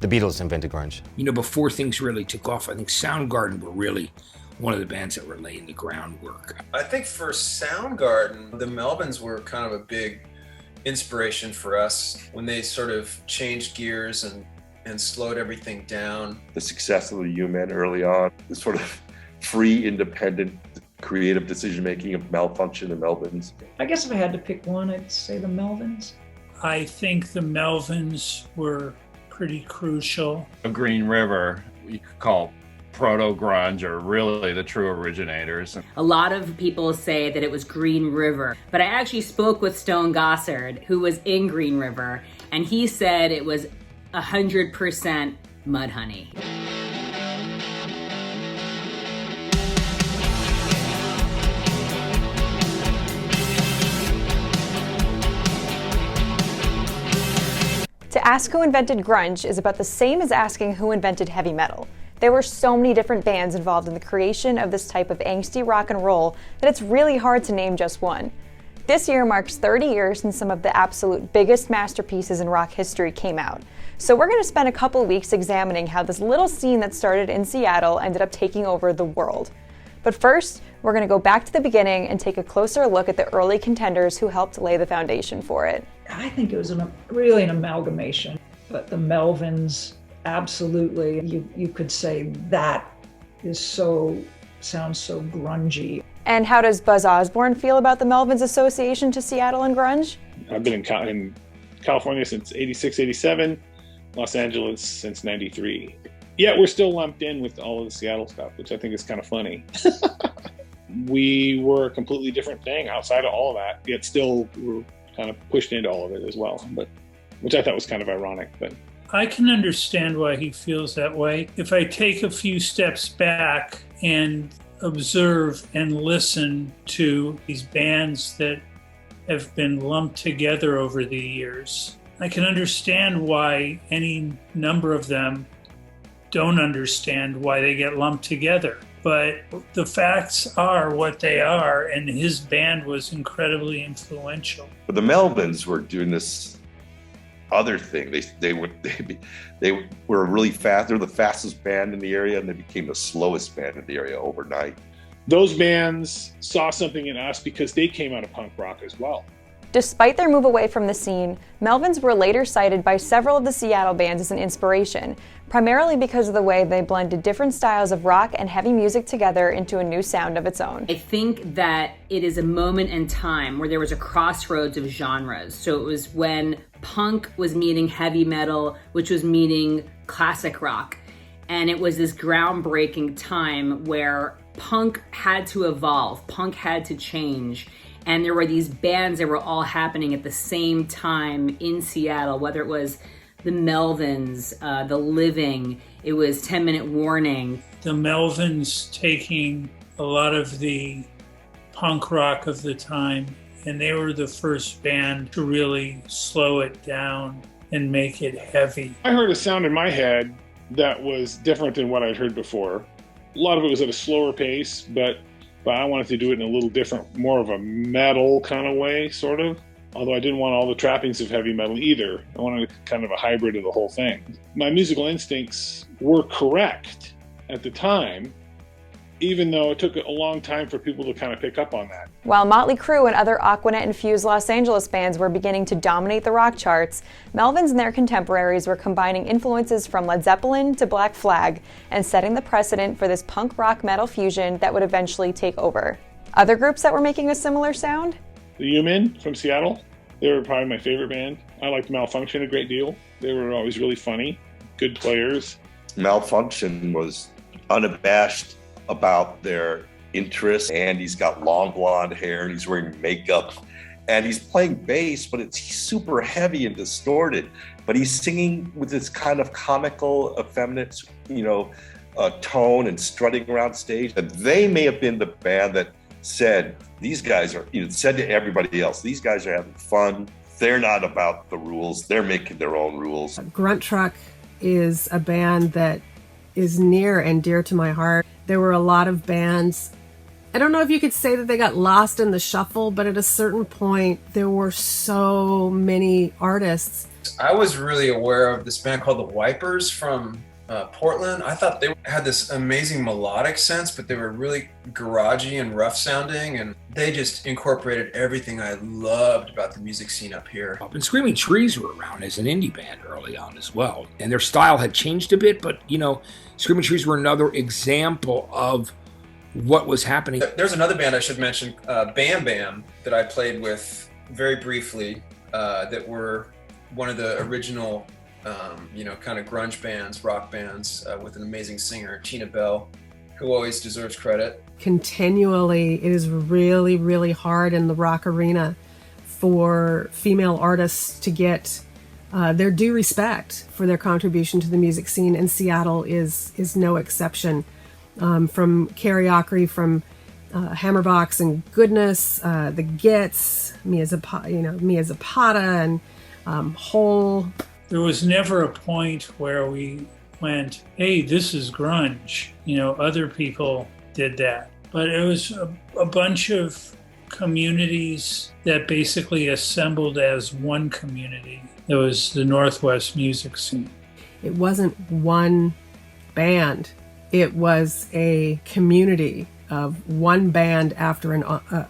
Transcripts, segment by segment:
the Beatles invented grunge. You know, before things really took off, I think Soundgarden were really one of the bands that were laying the groundwork. I think for Soundgarden, the Melvins were kind of a big inspiration for us when they sort of changed gears and slowed everything down. The success of the U-Men early on, the sort of free, independent, creative decision-making of Malfunction and Melvins. I guess if I had to pick one, I'd say the Melvins. I think the Melvins were pretty crucial. Green River, you could call proto-grunge, or really the true originators. A lot of people say that it was Green River, but I actually spoke with Stone Gossard, who was in Green River, and he said it was 100% Mudhoney. To ask who invented grunge is about the same as asking who invented heavy metal. There were so many different bands involved in the creation of this type of angsty rock and roll that it's really hard to name just one. This year marks 30 years since some of the absolute biggest masterpieces in rock history came out. So we're going to spend a couple weeks examining how this little scene that started in Seattle ended up taking over the world. But first, we're going to go back to the beginning and take a closer look at the early contenders who helped lay the foundation for it. I think it was really an amalgamation, but the Melvins, absolutely, you could say that sounds so grungy. And how does Buzz Osborne feel about the Melvins' association to Seattle and grunge? I've been in California since 86, 87, Los Angeles since 93. Yet we're still lumped in with all of the Seattle stuff, which I think is kind of funny. We were a completely different thing outside of all of that, yet still we're kind of pushed into all of it as well, which I thought was kind of ironic. But I can understand why he feels that way. If I take a few steps back and observe and listen to these bands that have been lumped together over the years, I can understand why any number of them don't understand why they get lumped together. But the facts are what they are, and his band was incredibly influential. But the Melvins were doing this other thing. They were really fast. They're the fastest band in the area, and they became the slowest band in the area overnight. Those bands saw something in us because they came out of punk rock as well. Despite their move away from the scene, Melvins were later cited by several of the Seattle bands as an inspiration, primarily because of the way they blended different styles of rock and heavy music together into a new sound of its own. I think that it is a moment in time where there was a crossroads of genres. So it was when punk was meeting heavy metal, which was meeting classic rock. And it was this groundbreaking time where punk had to evolve, punk had to change. And there were these bands that were all happening at the same time in Seattle, whether it was the Melvins, The Living, it was 10 Minute Warning. The Melvins taking a lot of the punk rock of the time, and they were the first band to really slow it down and make it heavy. I heard a sound in my head that was different than what I'd heard before. A lot of it was at a slower pace, but I wanted to do it in a little different, more of a metal kind of way, sort of. Although I didn't want all the trappings of heavy metal either. I wanted kind of a hybrid of the whole thing. My musical instincts were correct at the time, even though it took a long time for people to kind of pick up on that. While Motley Crue and other Aquanet-infused Los Angeles bands were beginning to dominate the rock charts, Melvins and their contemporaries were combining influences from Led Zeppelin to Black Flag and setting the precedent for this punk rock metal fusion that would eventually take over. Other groups that were making a similar sound? The U-Men from Seattle, they were probably my favorite band. I liked Malfunction a great deal. They were always really funny, good players. Malfunction was unabashed about their interests, and he's got long blonde hair and he's wearing makeup and he's playing bass, but it's super heavy and distorted, but he's singing with this kind of comical, effeminate, tone and strutting around stage. And they may have been the band that said, these guys are, said to everybody else, these guys are having fun. They're not about the rules. They're making their own rules. Grunt Truck is a band that is near and dear to my heart. There were a lot of bands. I don't know if you could say that they got lost in the shuffle, but at a certain point, there were so many artists I was really aware of this band called the Wipers from Portland. I thought they had this amazing melodic sense, but they were really garagey and rough sounding, and they just incorporated everything I loved about the music scene up here. And Screaming Trees were around as an indie band early on as well, and their style had changed a bit, but Screaming Trees were another example of what was happening. There's another band I should mention, Bam Bam, that I played with very briefly, that were one of the original kind of grunge bands, rock bands, with an amazing singer, Tina Bell, who always deserves credit. Continually, it is really, really hard in the rock arena for female artists to get their due respect for their contribution to the music scene, and Seattle is no exception. From Karaoke, from Hammerbox and Goodness, The Gits, Mia Zapata, and Hole. There was never a point where we went, hey, this is grunge. Other people did that. But it was a bunch of communities that basically assembled as one community. It was the Northwest music scene. It wasn't one band. It was a community of one band after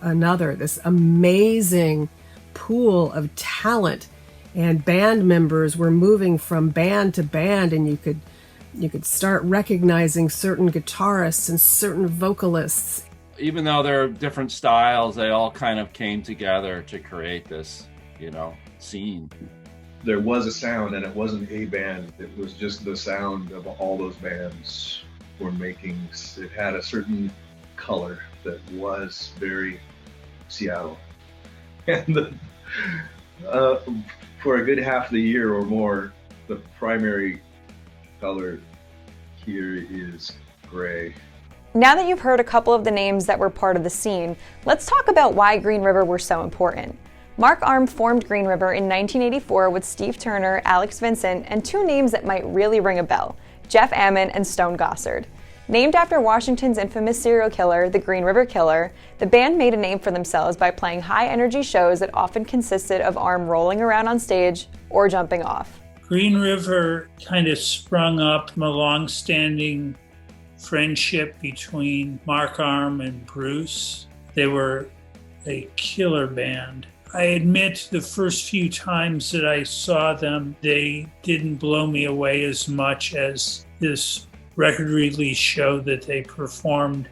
another, this amazing pool of talent. And band members were moving from band to band, and you could start recognizing certain guitarists and certain vocalists. Even though there are different styles, they all kind of came together to create this, scene. There was a sound, and it wasn't a band. It was just the sound of all those bands were making. It had a certain color that was very Seattle. And for a good half of the year or more, the primary color here is gray. Now that you've heard a couple of the names that were part of the scene, let's talk about why Green River were so important. Mark Arm formed Green River in 1984 with Steve Turner, Alex Vincent, and two names that might really ring a bell, Jeff Ammon and Stone Gossard. Named after Washington's infamous serial killer, the Green River Killer, the band made a name for themselves by playing high-energy shows that often consisted of Arm rolling around on stage or jumping off. Green River kind of sprung up from a long-standing friendship between Mark Arm and Bruce. They were a killer band. I admit the first few times that I saw them, they didn't blow me away as much as this record release show that they performed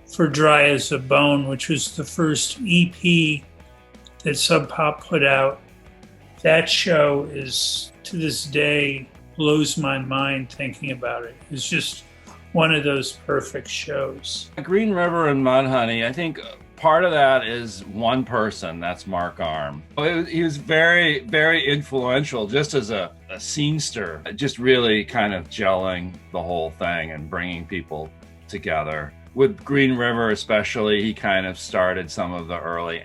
for Dry as a Bone, which was the first EP that Sub Pop put out. That show is, to this day, blows my mind thinking about it. It's just one of those perfect shows. Green River and Mudhoney, I think part of that is one person, that's Mark Arm. He was very, very influential just as a scenester, just really kind of gelling the whole thing and bringing people together. With Green River especially, he kind of started some of the early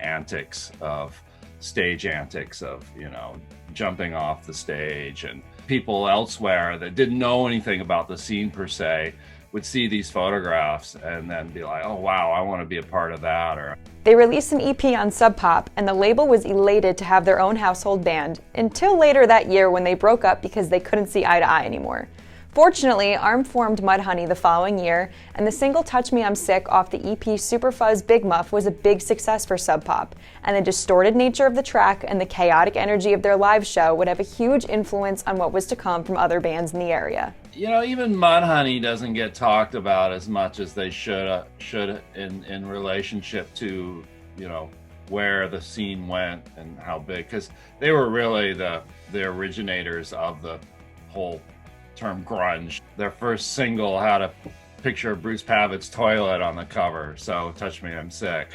stage antics of, jumping off the stage, and people elsewhere that didn't know anything about the scene per se would see these photographs and then be like, oh wow, I want to be a part of that. Or they released an EP on Sub Pop, and the label was elated to have their own household band, until later that year when they broke up because they couldn't see eye to eye anymore. Fortunately, Arm formed Mudhoney the following year, and the single Touch Me I'm Sick off the EP Super Fuzz Big Muff was a big success for Sub Pop, and the distorted nature of the track and the chaotic energy of their live show would have a huge influence on what was to come from other bands in the area. Even Mudhoney doesn't get talked about as much as they should in relationship to, where the scene went and how big, because they were really the originators of the whole term grunge. Their first single had a picture of Bruce Pavitt's toilet on the cover, so Touch Me I'm Sick,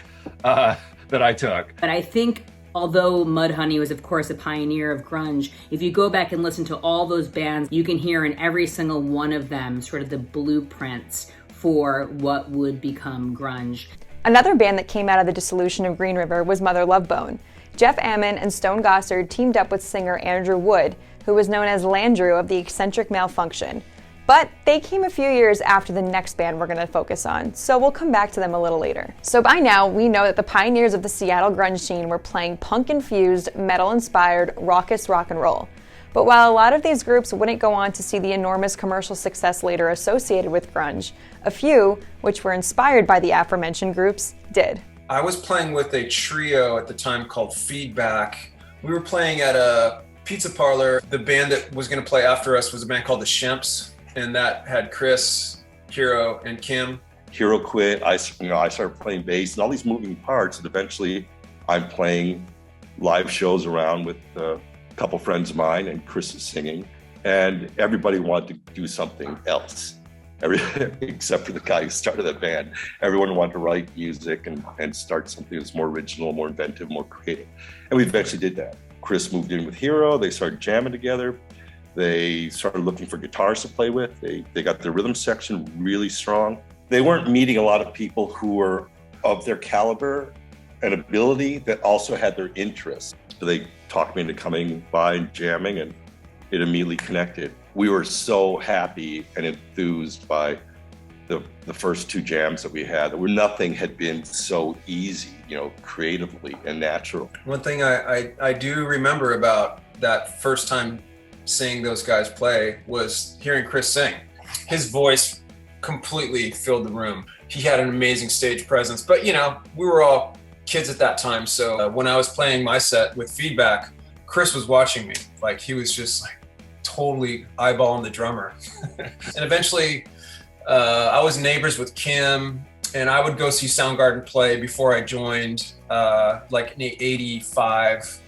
that I took. But I think although Mudhoney was of course a pioneer of grunge, if you go back and listen to all those bands, you can hear in every single one of them sort of the blueprints for what would become grunge. Another band that came out of the dissolution of Green River was Mother Love Bone. Jeff Ammon and Stone Gossard teamed up with singer Andrew Wood, who was known as Landrew of the Eccentric Malfunction. But they came a few years after the next band we're going to focus on, so we'll come back to them a little later. So by now, we know that the pioneers of the Seattle grunge scene were playing punk-infused, metal-inspired, raucous rock and roll. But while a lot of these groups wouldn't go on to see the enormous commercial success later associated with grunge, a few, which were inspired by the aforementioned groups, did. I was playing with a trio at the time called Feedback. We were playing at a pizza parlor. The band that was going to play after us was a band called the Shemps, and that had Chris, Hero, and Kim. Hero quit. I started playing bass and all these moving parts, and eventually I'm playing live shows around with a couple friends of mine, and Chris is singing, and everybody wanted to do something else. Except for the guy who started that band. Everyone wanted to write music and start something that's more original, more inventive, more creative. And we eventually did that. Chris moved in with Hero. They started jamming together. They started looking for guitars to play with. They got their rhythm section really strong. They weren't meeting a lot of people who were of their caliber and ability that also had their interests. So they talked me into coming by and jamming, and it immediately connected. We were so happy and enthused by the first two jams that we had. Nothing had been so easy, creatively and natural. One thing I do remember about that first time seeing those guys play was hearing Chris sing. His voice completely filled the room. He had an amazing stage presence, but we were all kids at that time. So when I was playing my set with Feedback, Chris was watching me. Like, he was just like totally eyeballing the drummer. And eventually I was neighbors with Kim, and I would go see Soundgarden play before I joined, like in 85.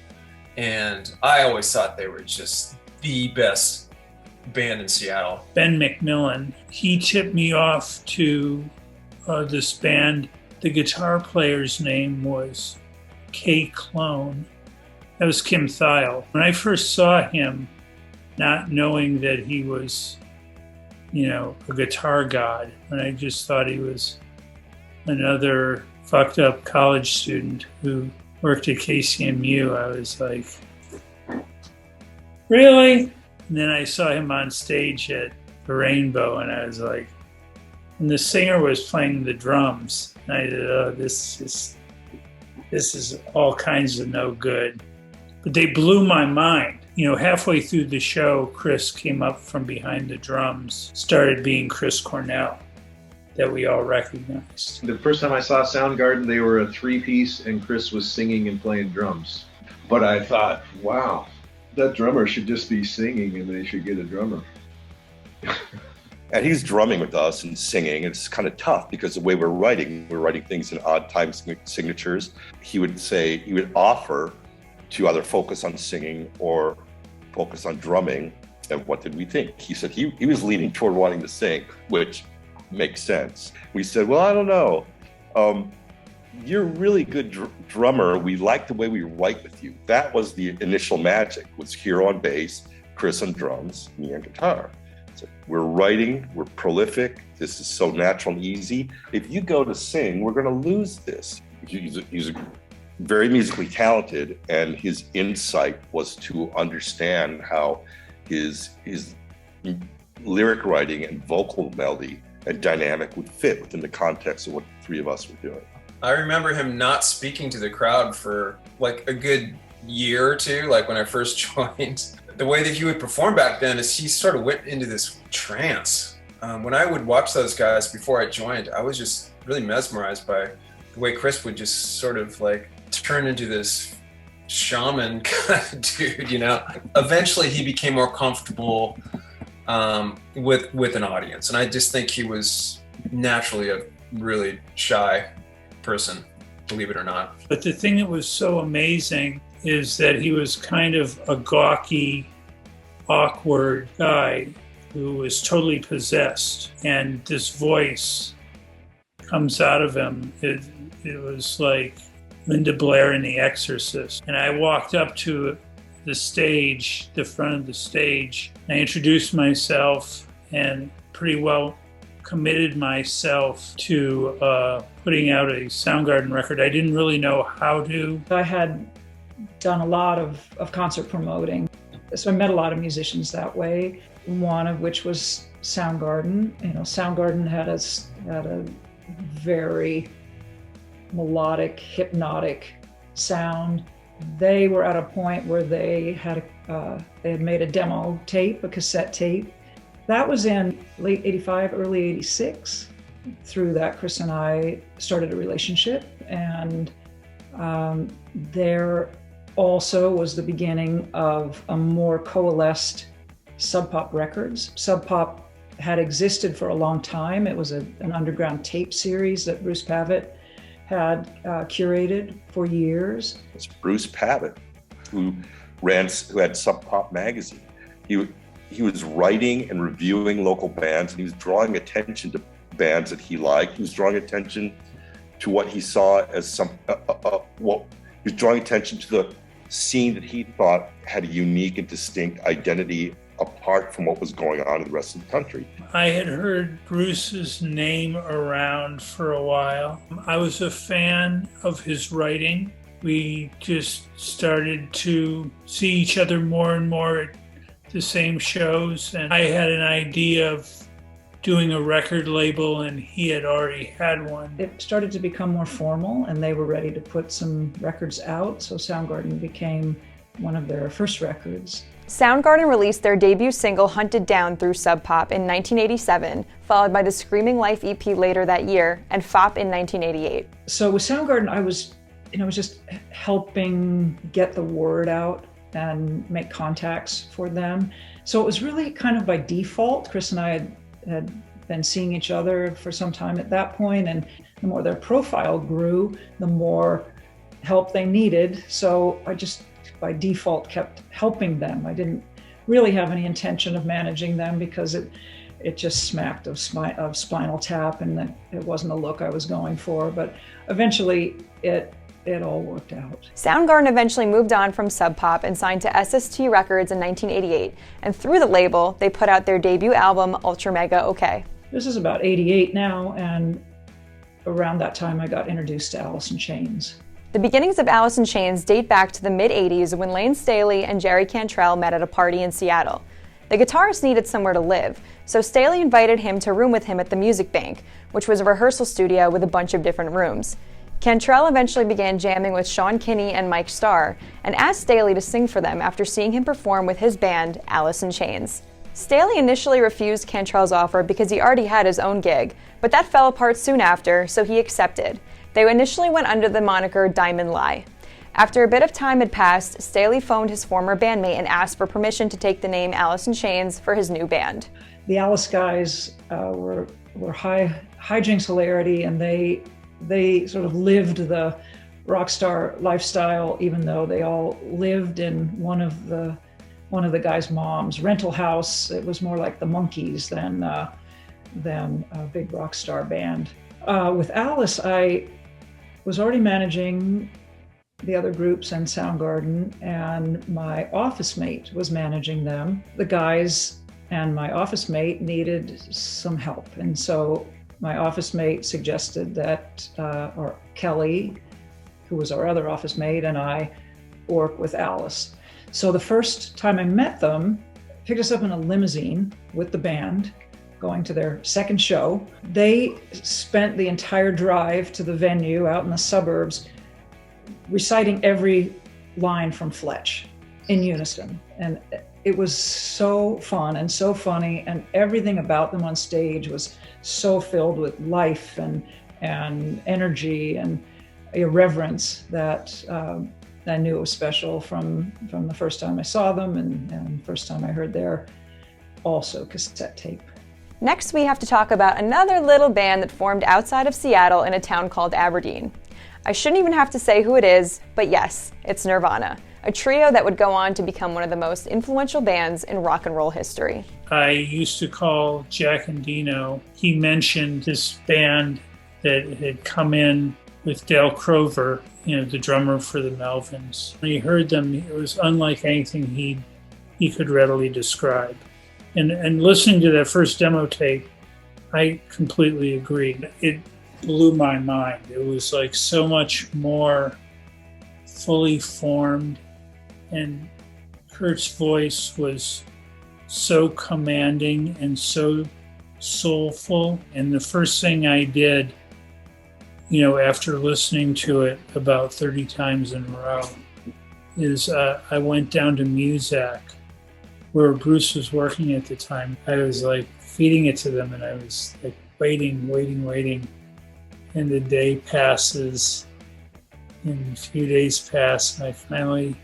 And I always thought they were just the best band in Seattle. Ben McMillan, he tipped me off to this band. The guitar player's name was Kay Clone. That was Kim Thiel. When I first saw him, not knowing that he was, a guitar god, and I just thought he was another fucked up college student who worked at KCMU, I was like, really? And then I saw him on stage at the Rainbow, and I was like, and the singer was playing the drums. And I said, oh, this is all kinds of no good. But they blew my mind. Halfway through the show, Chris came up from behind the drums, started being Chris Cornell, that we all recognized. The first time I saw Soundgarden, they were a three-piece, and Chris was singing and playing drums. But I thought, wow, that drummer should just be singing, and they should get a drummer. And he's drumming with us and singing. It's kind of tough because the way we're writing things in odd time signatures. He would offer to either focus on singing or focus on drumming. And what did we think? He said he was leaning toward wanting to sing, which makes sense. We said, well, I don't know. You're a really good drummer. We like the way we write with you. That was the initial magic, was Hero on bass, Chris on drums, me on guitar. So we're writing, we're prolific. This is so natural and easy. If you go to sing, we're going to lose this. He's very musically talented, and his insight was to understand how his lyric writing and vocal melody and dynamic would fit within the context of what the three of us were doing. I remember him not speaking to the crowd for like a good year or two, like when I first joined. The way that he would perform back then is he sort of went into this trance. When I would watch those guys before I joined, I was just really mesmerized by the way Chris would just sort of like turn into this shaman kind of dude, Eventually he became more comfortable with an audience. And I just think he was naturally a really shy person, believe it or not. But the thing that was so amazing is that he was kind of a gawky, awkward guy who was totally possessed. And this voice comes out of him. It was like Linda Blair in The Exorcist. And I walked up to the stage, the front of the stage. I introduced myself and pretty well committed myself to putting out a Soundgarden record. I didn't really know how to. I had done a lot of concert promoting, so I met a lot of musicians that way, one of which was Soundgarden. Soundgarden had a very melodic, hypnotic sound. They were at a point where they had they had made a demo tape, a cassette tape. That was in late 85, early 86. Through that, Chris and I started a relationship, and there also was the beginning of a more coalesced Sub Pop Records. Sub Pop had existed for a long time. It was an underground tape series that Bruce Pavitt had curated for years. It's Bruce Pavitt who had Sub Pop magazine. He was writing and reviewing local bands, and he was drawing attention to bands that he liked. He was drawing attention to what he saw as he was drawing attention to the scene that he thought had a unique and distinct identity apart from what was going on in the rest of the country. I had heard Bruce's name around for a while. I was a fan of his writing. We just started to see each other more and more at the same shows, and I had an idea of doing a record label, and he had already had one. It started to become more formal, and they were ready to put some records out, so Soundgarden became one of their first records. Soundgarden released their debut single Hunted Down through Sub Pop in 1987, followed by the Screaming Life EP later that year, and FOP in 1988. So with Soundgarden, I was just helping get the word out and make contacts for them. So it was really kind of by default. Chris and I had been seeing each other for some time at that point, and the more their profile grew, the more help they needed. So I just by default kept helping them. I didn't really have any intention of managing them because it just smacked of Spinal Tap, and that it wasn't a look I was going for. But eventually it all worked out. Soundgarden eventually moved on from Sub Pop and signed to SST Records in 1988, and through the label, they put out their debut album, Ultra Mega OK. This is about 88 now, and around that time I got introduced to Alice in Chains. The beginnings of Alice in Chains date back to the mid-'80s when Lane Staley and Jerry Cantrell met at a party in Seattle. The guitarist needed somewhere to live, so Staley invited him to room with him at the Music Bank, which was a rehearsal studio with a bunch of different rooms. Cantrell eventually began jamming with Sean Kinney and Mike Starr, and asked Staley to sing for them after seeing him perform with his band, Alice in Chains. Staley initially refused Cantrell's offer because he already had his own gig, but that fell apart soon after, so he accepted. They initially went under the moniker Diamond Lie. After a bit of time had passed, Staley phoned his former bandmate and asked for permission to take the name Alice in Chains for his new band. The Alice guys were hijinks hilarity, and they sort of lived the rock star lifestyle, even though they all lived in one of the guys' mom's rental house. It was more like the Monkees than a big rock star band. With Alice, I was already managing the other groups and Soundgarden, and my office mate was managing them. The guys and my office mate needed some help, and so my office mate suggested that, or Kelly, who was our other office mate, and I work with Alice. So the first time I met them, picked us up in a limousine with the band, going to their second show. They spent the entire drive to the venue out in the suburbs reciting every line from Fletch in unison. And it was so fun and so funny, and everything about them on stage was so filled with life and energy and irreverence that I knew it was special from the first time I saw them and first time I heard their also cassette tape. Next, we have to talk about another little band that formed outside of Seattle in a town called Aberdeen. I shouldn't even have to say who it is, but yes, it's Nirvana, a trio that would go on to become one of the most influential bands in rock and roll history. I used to call Jack Endino. He mentioned this band that had come in with Dale Crover, the drummer for the Melvins. When he heard them, it was unlike anything he could readily describe. And listening to that first demo tape, I completely agreed. It blew my mind. It was like so much more fully formed, and Kurt's voice was so commanding and so soulful. And the first thing I did, after listening to it about 30 times in a row, is I went down to Muzak, where Bruce was working at the time. I was like feeding it to them, and I was like waiting. And the day passes, and a few days pass, and I finally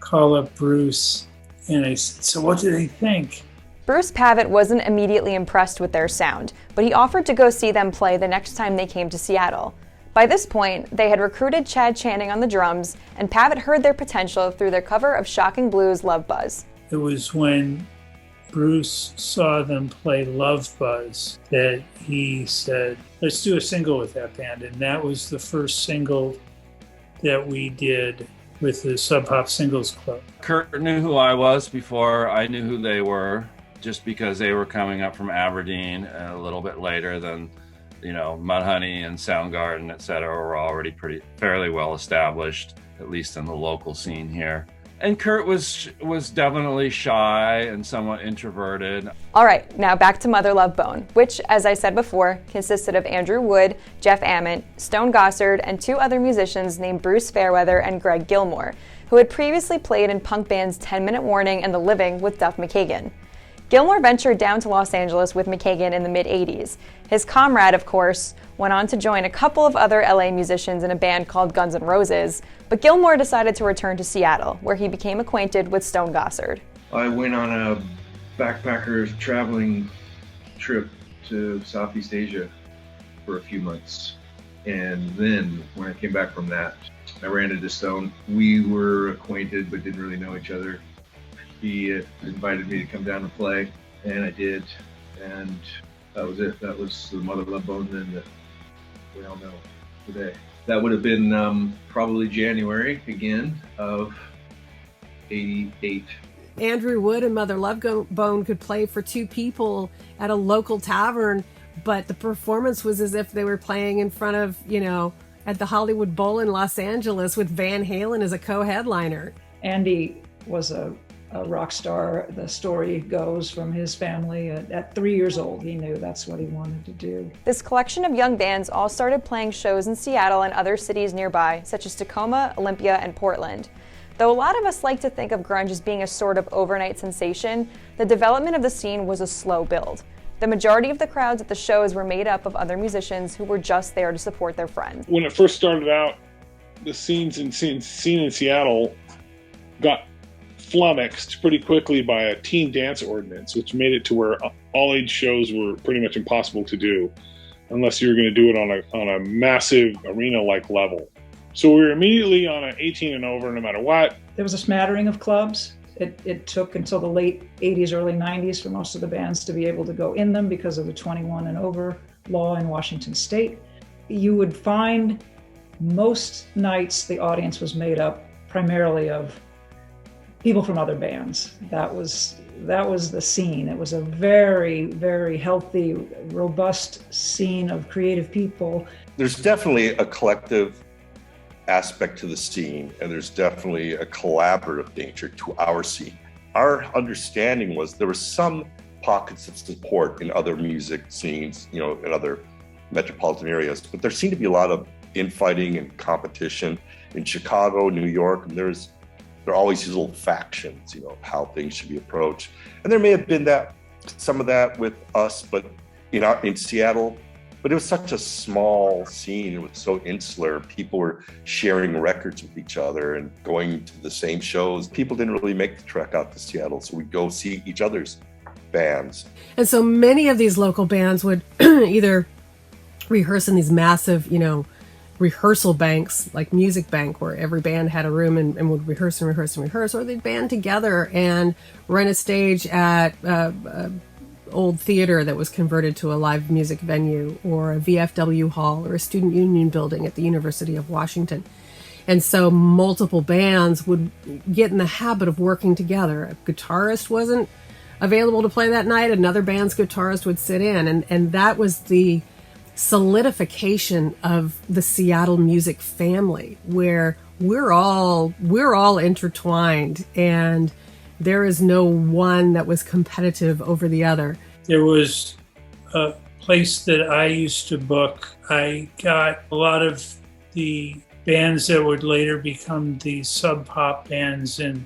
call up Bruce, and I said, "So what do they think?" Bruce Pavitt wasn't immediately impressed with their sound, but he offered to go see them play the next time they came to Seattle. By this point, they had recruited Chad Channing on the drums, and Pavitt heard their potential through their cover of Shocking Blues' Love Buzz. It was when Bruce saw them play Love Buzz that he said, "Let's do a single with that band." And that was the first single that we did with the Sub Pop Singles Club. Kurt knew who I was before I knew who they were, just because they were coming up from Aberdeen a little bit later than, Mudhoney and Soundgarden, et cetera, were already fairly well established, at least in the local scene here. And Kurt was definitely shy and somewhat introverted. All right, now back to Mother Love Bone, which, as I said before, consisted of Andrew Wood, Jeff Ament, Stone Gossard, and 2 other musicians named Bruce Fairweather and Greg Gilmore, who had previously played in punk bands 10 Minute Warning and The Living with Duff McKagan. Gilmore ventured down to Los Angeles with McKagan in the mid-'80s. His comrade, of course, went on to join a couple of other LA musicians in a band called Guns N' Roses, but Gilmore decided to return to Seattle, where he became acquainted with Stone Gossard. I went on a backpacker traveling trip to Southeast Asia for a few months. And then when I came back from that, I ran into Stone. We were acquainted but didn't really know each other. He invited me to come down and play, and I did, and that was it. That was the Mother Love Bone then that we all know today. That would have been probably January again of '88. Andrew Wood and Mother Love Bone could play for 2 people at a local tavern, but the performance was as if they were playing in front of, at the Hollywood Bowl in Los Angeles with Van Halen as a co-headliner. Andy was a rock star. The story goes from his family. At 3 years old, he knew that's what he wanted to do. This collection of young bands all started playing shows in Seattle and other cities nearby, such as Tacoma, Olympia, and Portland. Though a lot of us like to think of grunge as being a sort of overnight sensation, the development of the scene was a slow build. The majority of the crowds at the shows were made up of other musicians who were just there to support their friends. When it first started out, the scene in Seattle got flummoxed pretty quickly by a teen dance ordinance, which made it to where all-age shows were pretty much impossible to do unless you were going to do it on a massive arena-like level. So we were immediately on an 18 and over no matter what. There was a smattering of clubs. It took until the late 80s, early 90s for most of the bands to be able to go in them because of the 21 and over law in Washington State. You would find most nights the audience was made up primarily of people from other bands. That was the scene. It was a very, very healthy, robust scene of creative people. There's definitely a collective aspect to the scene, and there's definitely a collaborative nature to our scene. Our understanding was there were some pockets of support in other music scenes, in other metropolitan areas, but there seemed to be a lot of infighting and competition in Chicago, New York, and there are always these little factions, of how things should be approached. And there may have been some of that with us, but in Seattle, but it was such a small scene. It was so insular. People were sharing records with each other and going to the same shows. People didn't really make the trek out to Seattle, so we'd go see each other's bands. And so many of these local bands would either rehearse in these massive, rehearsal banks, like Music Bank, where every band had a room and would rehearse, or they'd band together and rent a stage at old theater that was converted to a live music venue, or a VFW hall, or a student union building at the University of Washington. And so multiple bands would get in the habit of working together. A guitarist wasn't available to play that night, another band's guitarist would sit in, and that was the solidification of the Seattle music family, where we're all intertwined, and there is no one that was competitive over the other. There was a place that I used to book. I got a lot of the bands that would later become the Sub Pop bands and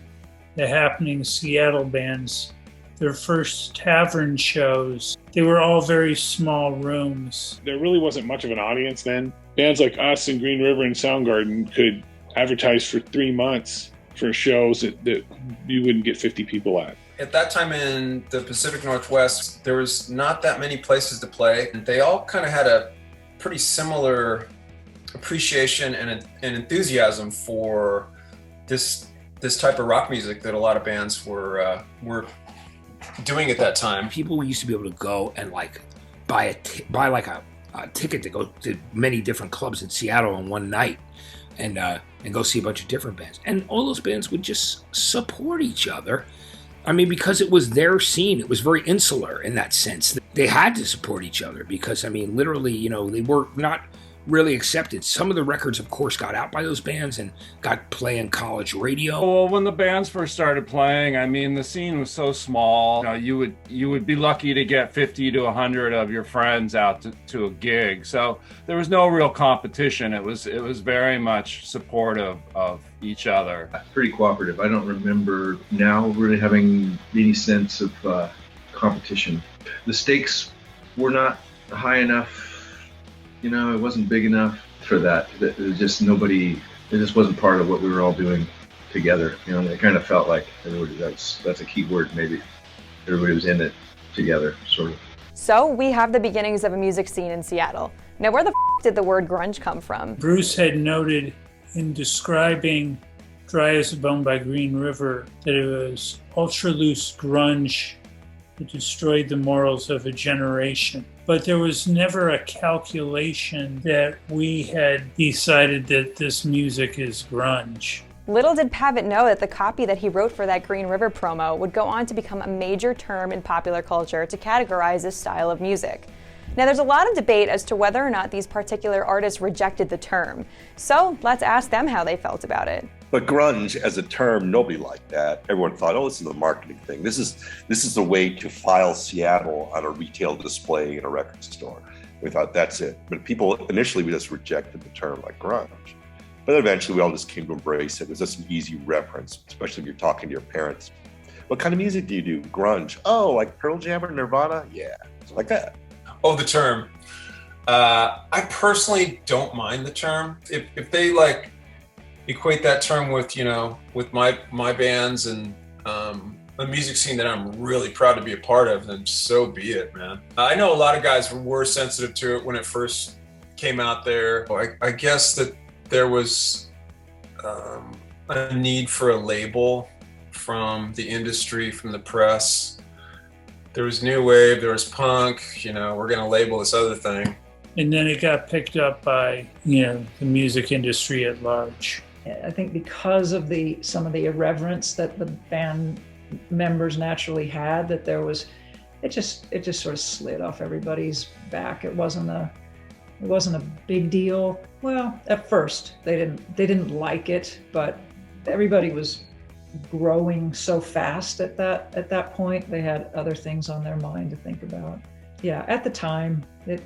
the happening Seattle bands. Their first tavern shows, they were all very small rooms. There really wasn't much of an audience then. Bands like us and Green River and Soundgarden could advertise for 3 months for shows that you wouldn't get 50 people at. At that time in the Pacific Northwest, there was not that many places to play. They all kind of had a pretty similar appreciation and enthusiasm for this type of rock music that a lot of bands were doing at that time. People used to be able to go and like buy a ticket to go to many different clubs in Seattle in one night and go see a bunch of different bands. And all those bands would just support each other. I mean, because it was their scene, it was very insular in that sense. They had to support each other because, I mean, literally, you know, they were not really accepted. Some of the records, of course, got out by those bands and got play in college radio. Well, when the bands first started playing, I mean, the scene was so small. You know, you would be lucky to get 50 to 100 of your friends out to a gig. So there was no real competition. It was very much supportive of each other. Pretty cooperative. I don't remember now really having any sense of competition. The stakes were not high enough. You know, it wasn't big enough for that. It was just nobody, it just wasn't part of what we were all doing together. You know, it kind of felt like everybody, that's a key word maybe. Everybody was in it together, sort of. So we have the beginnings of a music scene in Seattle. Now, where the did the word grunge come from? Bruce had noted in describing Dry as a Bone by Green River that it was ultra-loose grunge that destroyed the morals of a generation. But there was never a calculation that we had decided that this music is grunge. Little did Pavitt know that the copy that he wrote for that Green River promo would go on to become a major term in popular culture to categorize this style of music. Now, there's a lot of debate as to whether or not these particular artists rejected the term. So let's ask them how they felt about it. But grunge as a term, nobody liked that. Everyone thought, oh, this is a marketing thing. This is the way to file Seattle on a retail display in a record store. We thought that's it. But initially we just rejected the term like grunge. But eventually we all just came to embrace it. It was just an easy reference, especially if you're talking to your parents. What kind of music do you do? Grunge. Oh, like Pearl Jam or Nirvana? Yeah, like that. Oh, the term. I personally don't mind the term. If they like equate that term with, you know, with my bands and a music scene that I'm really proud to be a part of, then so be it, man. I know a lot of guys were sensitive to it when it first came out there. I guess that there was a need for a label from the industry, from the press. There was new wave, there was punk, you know, we're gonna label this other thing. And then it got picked up by, you know, the music industry at large. I think because of some of the irreverence that the band members naturally had, that there was, it just sort of slid off everybody's back. It wasn't a big deal. Well, at first they didn't like it, but everybody was growing so fast at that point. They had other things on their mind to think about. Yeah, at the time, it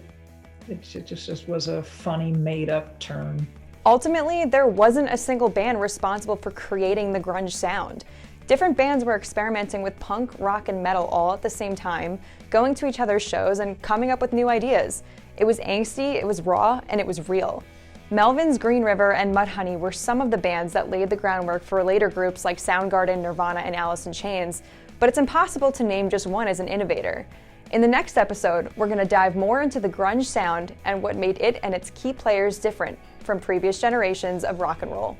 just was a funny made-up term. Ultimately, there wasn't a single band responsible for creating the grunge sound. Different bands were experimenting with punk, rock, and metal all at the same time, going to each other's shows and coming up with new ideas. It was angsty, it was raw, and it was real. Melvin's Green River and Mudhoney were some of the bands that laid the groundwork for later groups like Soundgarden, Nirvana, and Alice in Chains, but it's impossible to name just one as an innovator. In the next episode, we're going to dive more into the grunge sound and what made it and its key players different from previous generations of rock and roll.